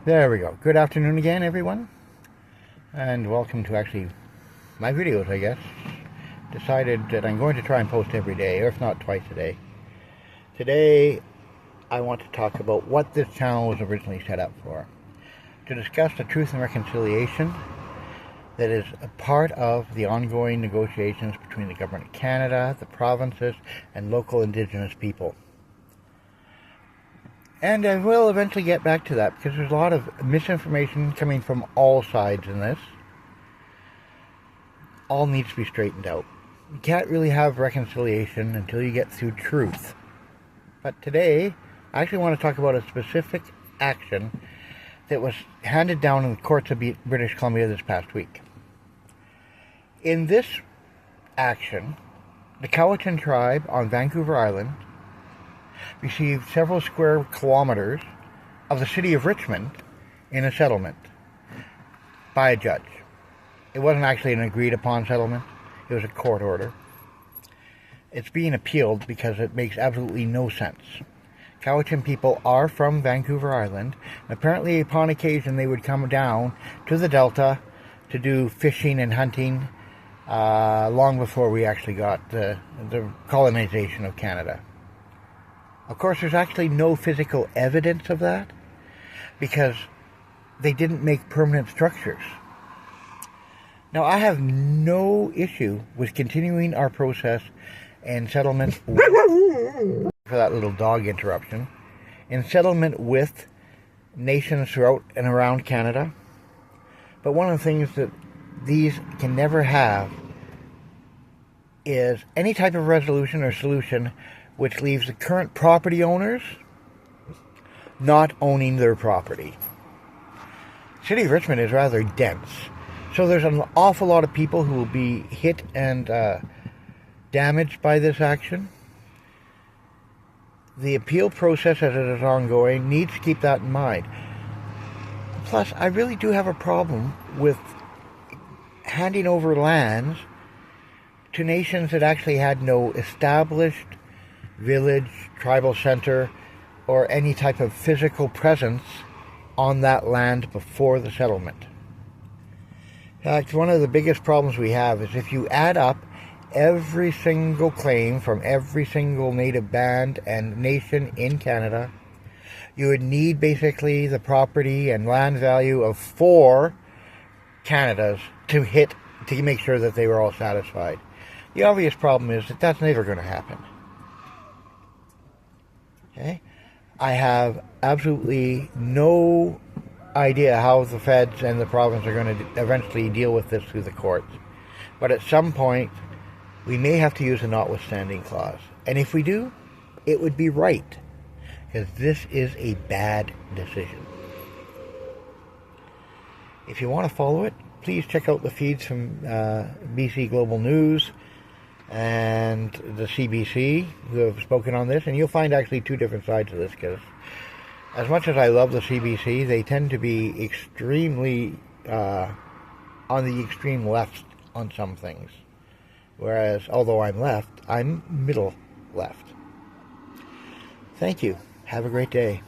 There we go. Good afternoon again, everyone. And welcome to actually my videos, I guess. Decided that I'm going to try and post every day, or if not twice a day. Today, I want to talk about what this channel was originally set up for. To discuss the truth and reconciliation that is a part of the ongoing negotiations between the Government of Canada, the provinces, and local Indigenous people. And I will eventually get back to that because there's a lot of misinformation coming from all sides in this. All needs to be straightened out. You can't really have reconciliation until you get through truth. But today, I actually want to talk about a specific action that was handed down in the courts of British Columbia this past week. In this action, the Cowichan tribe on Vancouver Island received several square kilometers of the city of Richmond in a settlement by a judge. It wasn't actually an agreed upon settlement. It was a court order. It's being appealed because it makes absolutely no sense. Cowichan people are from Vancouver Island, and apparently upon occasion they would come down to the Delta to do fishing and hunting long before we actually got the colonization of Canada. Of course, there's actually no physical evidence of that because they didn't make permanent structures. Now, I have no issue with continuing our process and settlement for that little dog interruption, in settlement with nations throughout and around Canada. But one of the things that these can never have is any type of resolution or solution which leaves the current property owners not owning their property. The city of Richmond is rather dense, so there's an awful lot of people who will be hit and damaged by this action. The appeal process as it is ongoing needs to keep that in mind. Plus, I really do have a problem with handing over lands to nations that actually had no established village, tribal center, or any type of physical presence on that land before the settlement. In fact, one of the biggest problems we have is if you add up every single claim from every single native band and nation in Canada, you would need basically the property and land value of 4 Canadas to make sure that they were all satisfied. The obvious problem is that that's never going to happen. Okay? I have absolutely no idea how the feds and the province are going to eventually deal with this through the courts. But at some point, we may have to use a notwithstanding clause. And if we do, it would be right. Because this is a bad decision. If you want to follow it, please check out the feeds from BC Global News and the CBC who have spoken on this, and you'll find actually 2 different sides of this, because as much as I love the CBC, they tend to be extremely on the extreme left on some things, whereas although I'm left, I'm middle left. Thank you. Have a great day.